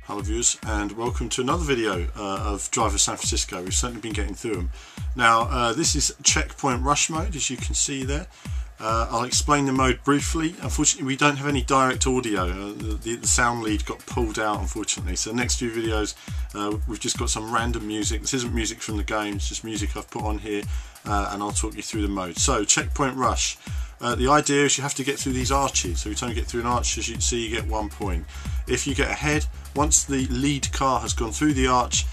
Hello viewers, and welcome to another video of Driver San Francisco. We've certainly been getting through them. Now this is checkpoint rush mode, as you can see there. I'll explain the mode briefly. Unfortunately we don't have any direct audio. The sound lead got pulled out unfortunately, so the next few videos we've just got some random music. This isn't music from the game, it's just music I've put on here, and I'll talk you through the mode. So checkpoint rush. The idea is you have to get through these arches, so every time you get through an arch, as you can see, you get 1 point. If you get ahead, once the lead car has gone through the arch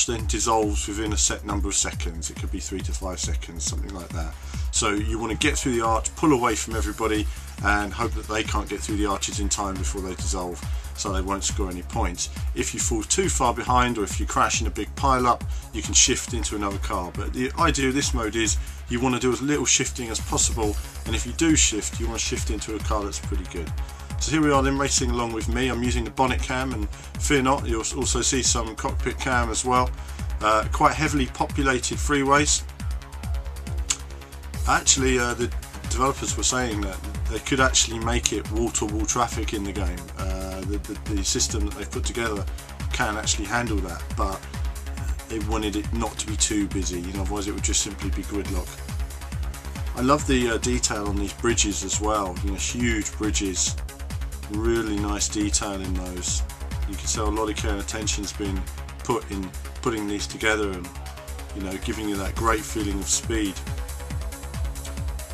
then dissolves within a set number of seconds. It could be 3 to 5 seconds, something like that. So you want to get through the arch, pull away from everybody, and hope that they can't get through the arches in time before they dissolve, so they won't score any points. If you fall too far behind, or if you crash in a big pile up, you can shift into another car. But the idea of this mode is you want to do as little shifting as possible, and if you do shift, you want to shift into a car that's pretty good. So here we are then, racing along with me. I'm using the bonnet cam, and fear not, you'll also see some cockpit cam as well. Quite heavily populated freeways. Actually the developers were saying that they could actually make it wall-to-wall traffic in the game. The system that they've put together can actually handle that, but they wanted it not to be too busy, otherwise it would just simply be gridlock. I love the detail on these bridges as well, huge bridges, really nice detail in those. You can tell a lot of care and attention's been put in putting these together, and giving you that great feeling of speed.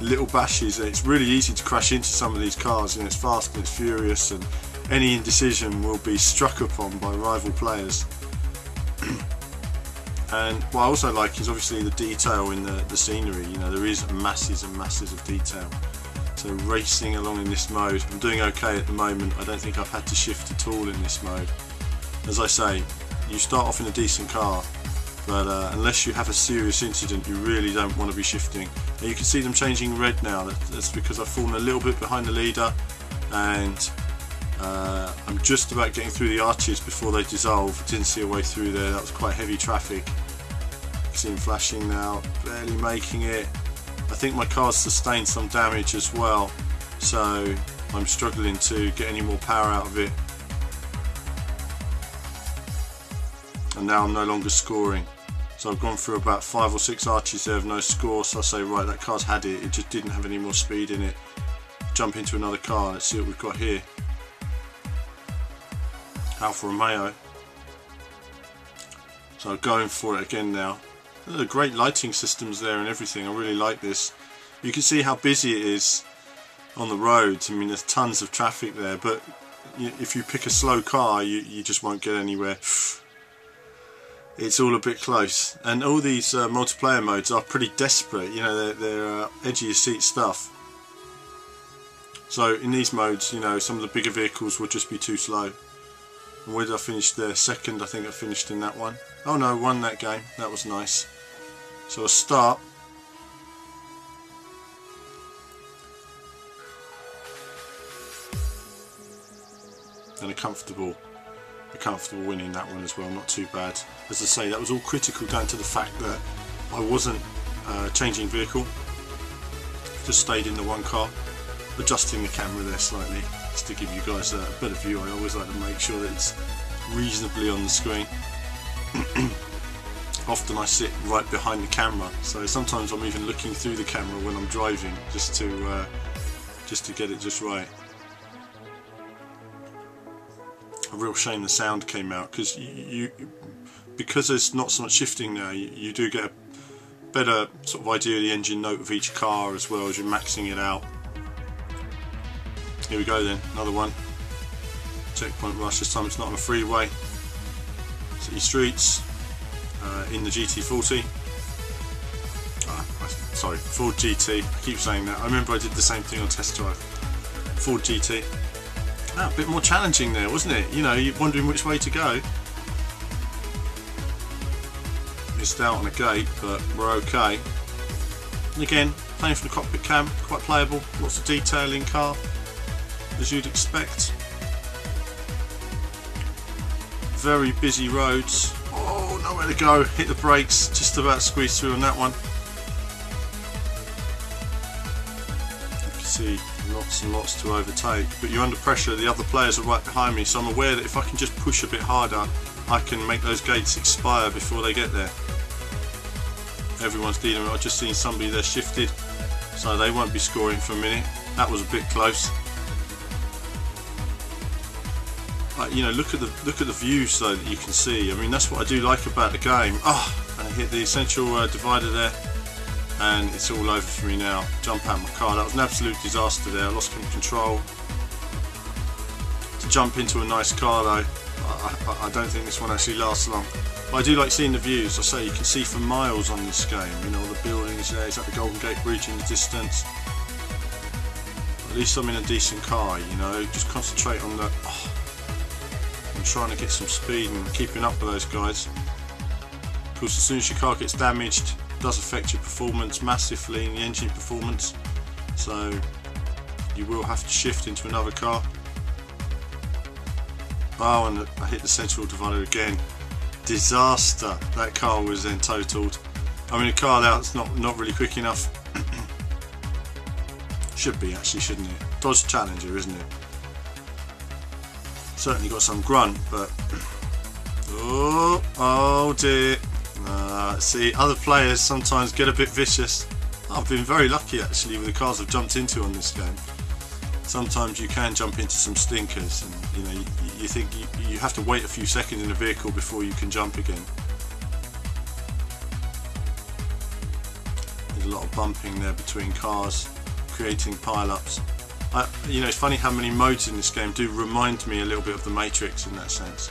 Little bashes, it's really easy to crash into some of these cars, it's fast and it's furious, and any indecision will be struck upon by rival players. And what I also like is obviously the detail in the scenery. There is masses and masses of detail. So racing along in this mode, I'm doing okay at the moment. I don't think I've had to shift at all in this mode. As I say, you start off in a decent car, but unless you have a serious incident, you really don't want to be shifting. And you can see them changing red now. That's because I've fallen a little bit behind the leader, and I'm just about getting through the arches before they dissolve. I didn't see a way through there, that was quite heavy traffic. You can see them flashing now, barely making it. I think my car's sustained some damage as well, so I'm struggling to get any more power out of it. And now I'm no longer scoring. So I've gone through about 5 or 6 arches there of no score, so I say, right, that car's had it, it just didn't have any more speed in it. Jump into another car, let's see what we've got here. Alfa Romeo. So going for it again now. There are great lighting systems there and everything, I really like this. You can see how busy it is on the roads. There's tons of traffic there, but if you pick a slow car, you just won't get anywhere. It's all a bit close, and all these multiplayer modes are pretty desperate. They're edge of your seat stuff. So in these modes, some of the bigger vehicles will just be too slow. And where did I finish there? Second, I think I finished in that one. Oh no, won that game. That was nice. So a start. And a comfortable win in that one as well, not too bad. As I say, that was all critical down to the fact that I wasn't changing vehicle, just stayed in the one car, adjusting the camera there slightly just to give you guys a better view. I always like to make sure that it's reasonably on the screen. Often I sit right behind the camera, so sometimes I'm even looking through the camera when I'm driving just to get it just right. A real shame the sound came out, because because there's not so much shifting now, you do get a better sort of idea of the engine note of each car as well as you're maxing it out. Here we go then, another one. Checkpoint rush, this time it's not on a freeway. City streets, in the GT40. Sorry, Ford GT, I keep saying that. I remember I did the same thing on test drive. Ford GT. A bit more challenging there, wasn't it? You're wondering which way to go. Missed out on a gate, but we're okay. And again, playing from the cockpit cam, quite playable, lots of detail in car, as you'd expect. Very busy roads. Oh, nowhere to go, hit the brakes, just about squeezed through on that one. You can see lots and lots to overtake, but you're under pressure. The other players are right behind me, so I'm aware that if I can just push a bit harder, I can make those gates expire before they get there. Everyone's dealing with it. I've just seen somebody there shifted, so they won't be scoring for a minute. That was a bit close. You know, look at the views though that you can see. I mean, that's what I do like about the game. Oh, and I hit the essential divider there, and it's all over for me now. Jump out of my car. That was an absolute disaster there. I lost control. To jump into a nice car though, I don't think this one actually lasts long. But I do like seeing the views. I say you can see for miles on this game. You know, all the buildings there. Is that the Golden Gate Bridge in the distance? At least I'm in a decent car. You know, just concentrate on the. I'm trying to get some speed and keeping up with those guys. Of course, as soon as your car gets damaged, it does affect your performance massively in the engine performance. So you will have to shift into another car. Oh, and I hit the central divider again. Disaster. That car was then totaled. I mean, a car that's not really quick enough. Should be actually, shouldn't it? Dodge Challenger, isn't it? Certainly got some grunt, but oh dear. See, other players sometimes get a bit vicious. I've been very lucky actually with the cars I've jumped into on this game. Sometimes you can jump into some stinkers, and you know, you think you have to wait a few seconds in a vehicle before you can jump again. There's a lot of bumping there between cars, creating pile-ups. You know, it's funny how many modes in this game do remind me a little bit of the Matrix in that sense.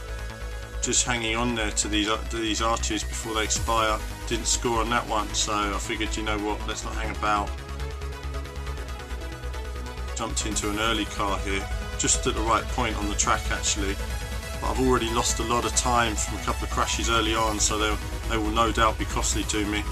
Just hanging on there to these arches before they expire. Didn't score on that one, so I figured, you know what, let's not hang about. Jumped into an early car here, just at the right point on the track actually. But I've already lost a lot of time from a couple of crashes early on, so they will no doubt be costly to me.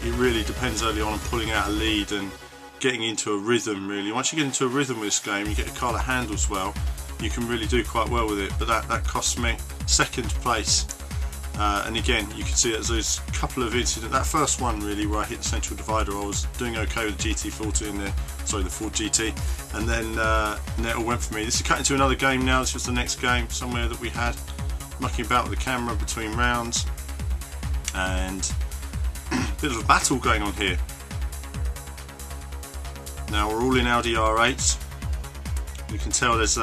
It really depends early on pulling out a lead and getting into a rhythm really. Once you get into a rhythm with this game, you get a car that handles well, you can really do quite well with it. But that cost me second place. And again, you can see that there's a couple of incidents. That first one really, where I hit the central divider, I was doing okay with the GT40 in there, sorry, the Ford GT, and then it all went for me. This is cut into another game now. This was the next game somewhere that we had, mucking about with the camera between rounds, and a bit of a battle going on here. Now we're all in Audi R8s. You can tell there's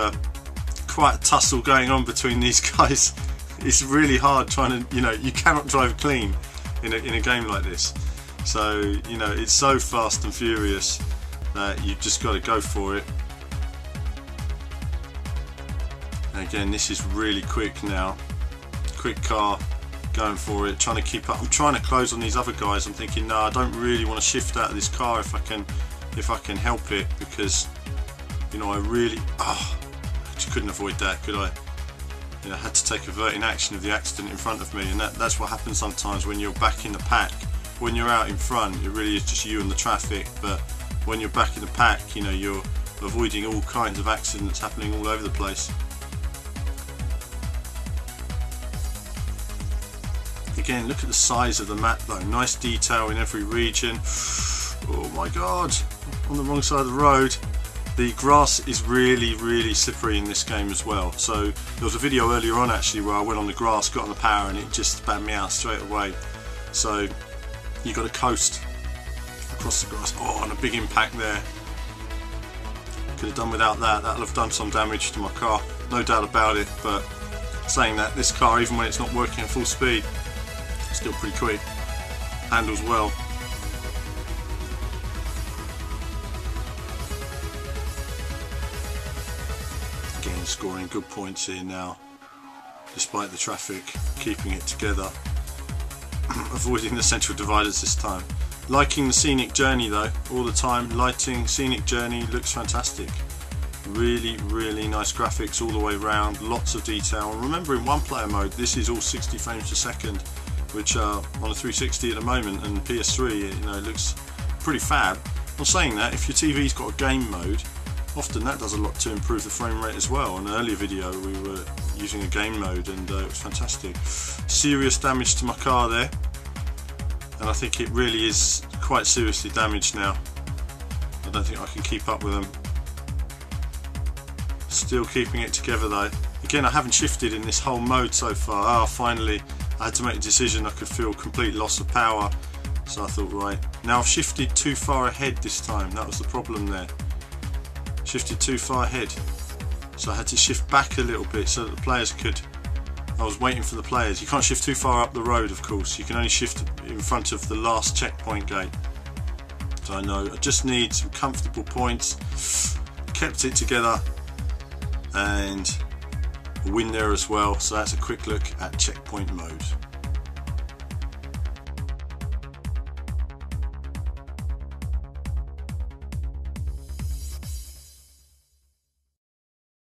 quite a tussle going on between these guys. It's really hard trying to, you know, you cannot drive clean in a game like this. So, you know, it's so fast and furious that you've just got to go for it. And again, this is really quick now. Quick car, going for it, trying to keep up. I'm trying to close on these other guys. I'm thinking, no, I don't really want to shift out of this car if I can help it, because, you know, I just couldn't avoid that, could I? You know, I had to take averting action of the accident in front of me, and that's what happens sometimes when you're back in the pack. When you're out in front, it really is just you and the traffic, but when you're back in the pack, you know, you're avoiding all kinds of accidents happening all over the place. Again, look at the size of the map though, nice detail in every region. Oh my god, on the wrong side of the road. The grass is really slippery in this game as well. So there was a video earlier on actually where I went on the grass, got on the power, and it just spammed me out straight away. So you got to coast across the grass. Oh, and a big impact there. Could have done without that. That'll have done some damage to my car, no doubt about it. But saying that, this car, even when it's not working at full speed, it's still pretty quick. Handles well. Again, scoring good points here now, despite the traffic, keeping it together. Avoiding the central dividers this time. Liking the scenic journey though, all the time. Lighting, scenic journey looks fantastic. Really nice graphics all the way around, lots of detail. And remember, in one player mode, this is all 60 frames per second, which are on a 360 at the moment, and PS3, you know, it looks pretty fab. I'm saying that, if your TV's got a game mode, often that does a lot to improve the frame rate as well. In an earlier video we were using a game mode, and it was fantastic. Serious damage to my car there, and I think it really is quite seriously damaged now. don't think I can keep up with them. Still keeping it together though. Again, I haven't shifted in this whole mode so far. Ah, finally I had to make a decision. I could feel complete loss of power, so I thought, right, now I've shifted too far ahead this time. That was the problem there. Shifted too far ahead, so I had to shift back a little bit so that the players could. I was waiting for the players. You can't shift too far up the road, of course. You can only shift in front of the last checkpoint gate. So I know I just need some comfortable points. Kept it together and a win there as well. So that's a quick look at checkpoint mode.